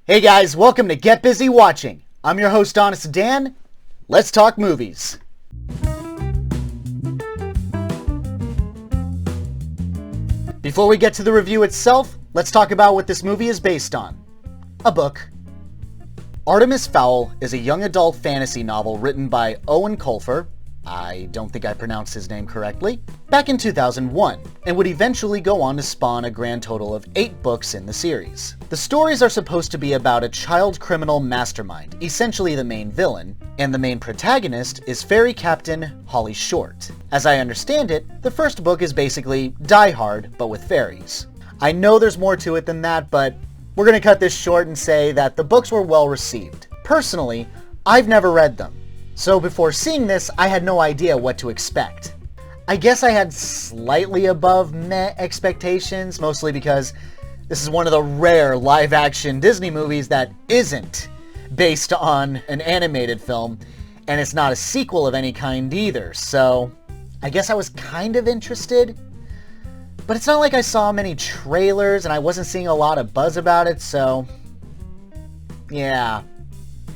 Hey guys, welcome to Get Busy Watching. I'm your host, Honest Dan. Let's talk movies. Before we get to the review itself, let's talk about what this movie is based on. A book. ARTEMIS FOWL is a young adult fantasy novel written by Owen Colfer, I don't think I pronounced his name correctly, back in 2001, and would eventually go on to spawn a grand total of 8 books in the series. The stories are supposed to be about a child criminal mastermind, essentially the main villain, and the main protagonist is fairy captain Holly Short. As I understand it, the first book is basically Die Hard, but with fairies. I know there's more to it than that, but we're going to cut this short and say that the books were well received. Personally, I've never read them. So before seeing this, I had no idea what to expect. I guess I had slightly above meh expectations, mostly because this is one of the rare live-action Disney movies that isn't based on an animated film, and it's not a sequel of any kind either, so I guess I was kind of interested. But it's not like I saw many trailers, and I wasn't seeing a lot of buzz about it, so yeah.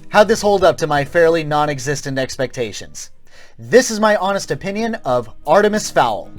How'd this hold up to my fairly non-existent expectations? This is my honest opinion of ARTEMIS FOWL.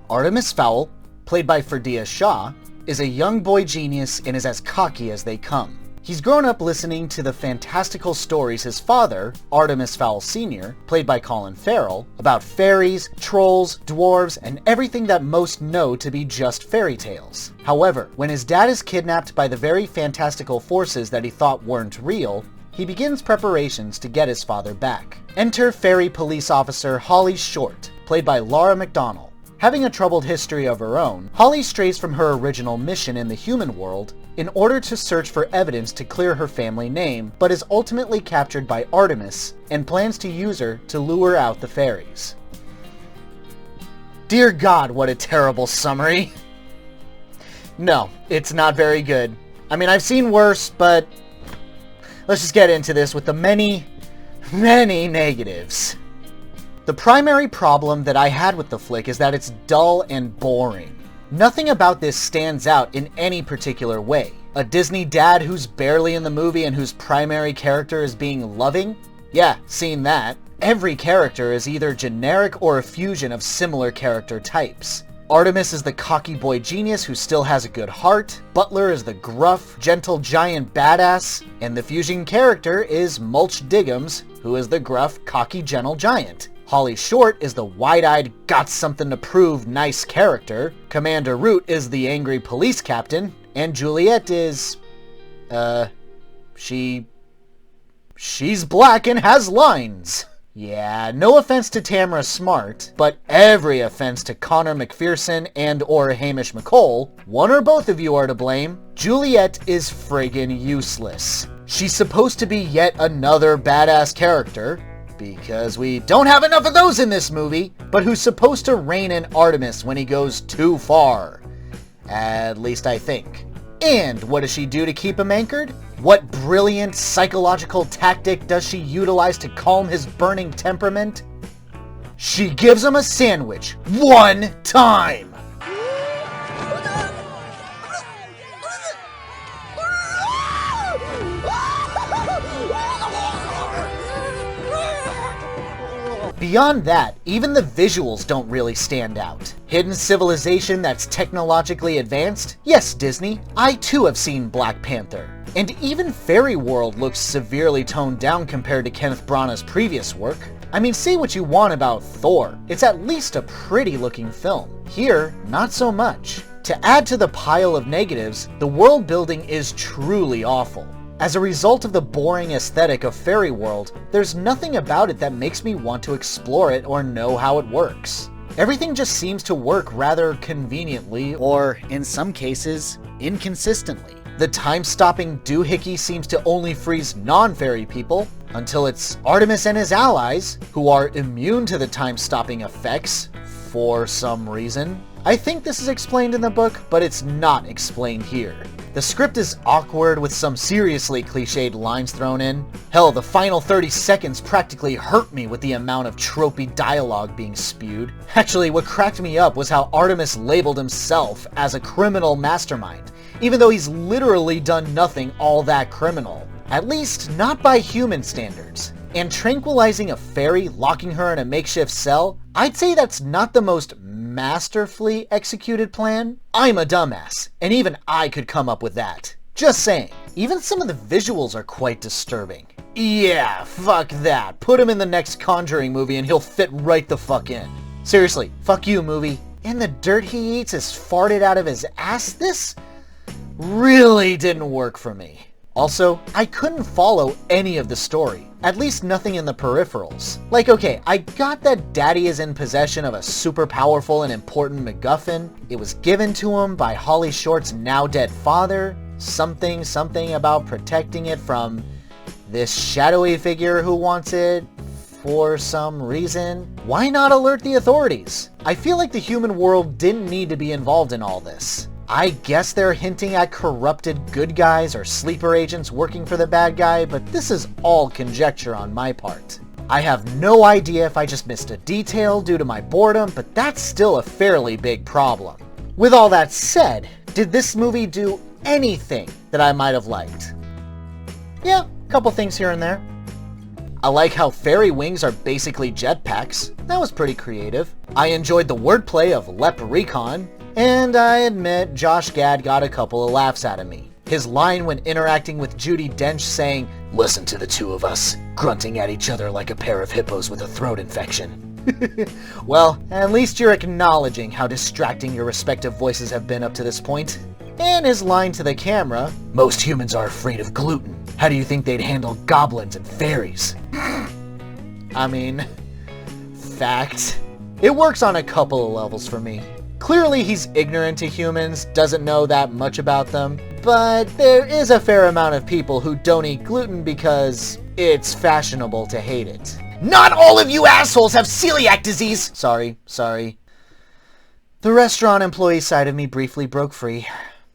ARTEMIS FOWL, played by Ferdia Shah, is a young boy genius and is as cocky as they come. He's grown up listening to the fantastical stories his father, Artemis Fowl Sr., played by Colin Farrell, about fairies, trolls, dwarves, and everything that most know to be just fairy tales. However, when his dad is kidnapped by the very fantastical forces that he thought weren't real, he begins preparations to get his father back. Enter fairy police officer Holly Short, played by Laura McDonnell. Having a troubled history of her own, Holly strays from her original mission in the human world in order to search for evidence to clear her family name, but is ultimately captured by Artemis and plans to use her to lure out the fairies. Dear God, what a terrible summary. No, it's not very good. I mean, I've seen worse, but let's just get into this with the many negatives. The primary problem that I had with the flick is that it's dull and boring. Nothing about this stands out in any particular way. A Disney dad who's barely in the movie and whose primary character is being loving? Yeah, seen that. Every character is either generic or a fusion of similar character types. Artemis is the cocky boy genius who still has a good heart, Butler is the gruff, gentle giant badass, and the fusion character is Mulch Diggums, who is the gruff, cocky, gentle giant. Holly Short is the wide-eyed, got-something-to-prove nice character, Commander Root is the angry police captain, and Juliet is, she's black and has lines. Yeah, no offense to Tamara Smart, but every offense to Connor McPherson and or Hamish McColl, one or both of you are to blame. Juliet is friggin' useless. She's supposed to be yet another badass character, because we don't have enough of those in this movie, but who's supposed to rein in Artemis when he goes too far. At least I think. And what does she do to keep him anchored? What brilliant psychological tactic does she utilize to calm his burning temperament? She gives him a sandwich. One time! Beyond that, even the visuals don't really stand out. Hidden civilization that's technologically advanced? Yes, Disney, I too have seen Black Panther. And even Fairy World looks severely toned down compared to Kenneth Branagh's previous work. I mean, say what you want about Thor, it's at least a pretty looking film. Here, not so much. To add to the pile of negatives, the world building is truly awful. As a result of the boring aesthetic of Fairy World, there's nothing about it that makes me want to explore it or know how it works. Everything just seems to work rather conveniently, or in some cases, inconsistently. The time-stopping doohickey seems to only freeze non-fairy people, until it's Artemis and his allies, who are immune to the time-stopping effects, for some reason. I think this is explained in the book, but it's not explained here. The script is awkward with some seriously cliched lines thrown in. Hell, the final 30 seconds practically hurt me with the amount of tropey dialogue being spewed. Actually, what cracked me up was how Artemis labeled himself as a criminal mastermind, even though he's literally done nothing all that criminal. At least, not by human standards. And tranquilizing a fairy, locking her in a makeshift cell, I'd say that's not the most masterfully executed plan. I'm a dumbass, and even I could come up with that. Just saying. Even some of the visuals are quite disturbing. Yeah, fuck that. Put him in the next Conjuring movie and he'll fit right the fuck in. Seriously, fuck you, movie. And the dirt he eats is farted out of his ass? This really didn't work for me. Also, I couldn't follow any of the story. At least nothing in the peripherals. Like, okay, I got that Daddy is in possession of a super powerful and important MacGuffin. It was given to him by Holly Short's now dead father. Something about protecting it from this shadowy figure who wants it for some reason. Why not alert the authorities? I feel like the human world didn't need to be involved in all this. I guess they're hinting at corrupted good guys or sleeper agents working for the bad guy, but this is all conjecture on my part. I have no idea if I just missed a detail due to my boredom, but that's still a fairly big problem. With all that said, did this movie do anything that I might have liked? Yeah, a couple things here and there. I like how fairy wings are basically jetpacks. That was pretty creative. I enjoyed the wordplay of leprechaun. And I admit Josh Gad got a couple of laughs out of me. His line when interacting with Judi Dench saying, "Listen to the two of us, grunting at each other like a pair of hippos with a throat infection." Well, at least you're acknowledging how distracting your respective voices have been up to this point. And his line to the camera, "Most humans are afraid of gluten. How do you think they'd handle goblins and fairies?" I mean, fact. It works on a couple of levels for me. Clearly he's ignorant to humans, doesn't know that much about them, but there is a fair amount of people who don't eat gluten because it's fashionable to hate it. Not all of you assholes have celiac disease! Sorry. The restaurant employee side of me briefly broke free.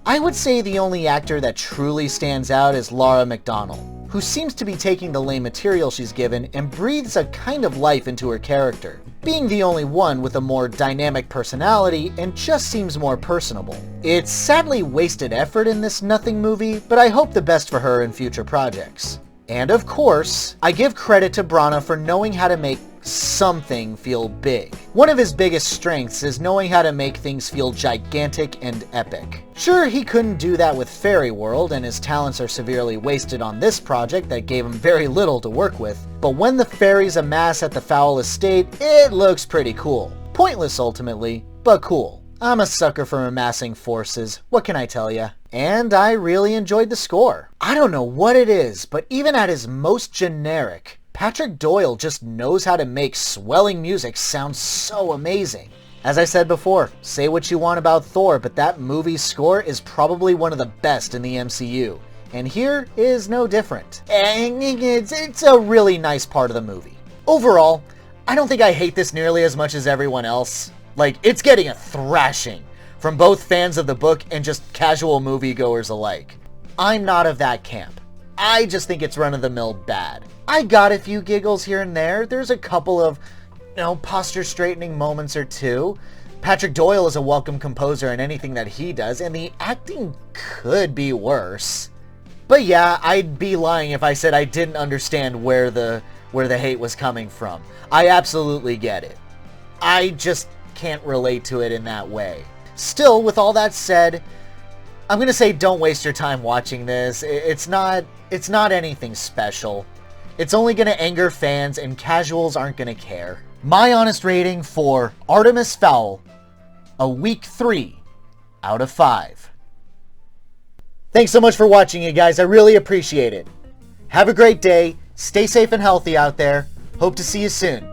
I would say the only actor that truly stands out is Laura McDonnell, who seems to be taking the lame material she's given and breathes a kind of life into her character, being the only one with a more dynamic personality and just seems more personable. It's sadly wasted effort in this nothing movie, but I hope the best for her in future projects. And of course, I give credit to Branagh for knowing how to make something feel big. One of his biggest strengths is knowing how to make things feel gigantic and epic. Sure, he couldn't do that with Fairy World, and his talents are severely wasted on this project that gave him very little to work with, but when the fairies amass at the FOWL estate, it looks pretty cool. Pointless ultimately, but cool. I'm a sucker for amassing forces, what can I tell ya? And I really enjoyed the score. I don't know what it is, but even at his most generic, Patrick Doyle just knows how to make swelling music sound so amazing. As I said before, say what you want about Thor, but that movie's score is probably one of the best in the MCU. And here is no different. And it's a really nice part of the movie. Overall, I don't think I hate this nearly as much as everyone else. Like, it's getting a thrashing from both fans of the book and just casual moviegoers alike. I'm not of that camp. I just think it's run-of-the-mill bad. I got a few giggles here and there. There's a couple of, posture-straightening moments or two. Patrick Doyle is a welcome composer in anything that he does, and the acting could be worse. But yeah, I'd be lying if I said I didn't understand where the hate was coming from. I absolutely get it. I just can't relate to it in that way. Still, with all that said, I'm gonna say don't waste your time watching this. It's not anything special. It's only gonna anger fans, and casuals aren't gonna care. My honest rating for Artemis Fowl, a weak 3 out of 5. Thanks so much for watching, you guys. I really appreciate it. Have a great day. Stay safe and healthy out there. Hope to see you soon.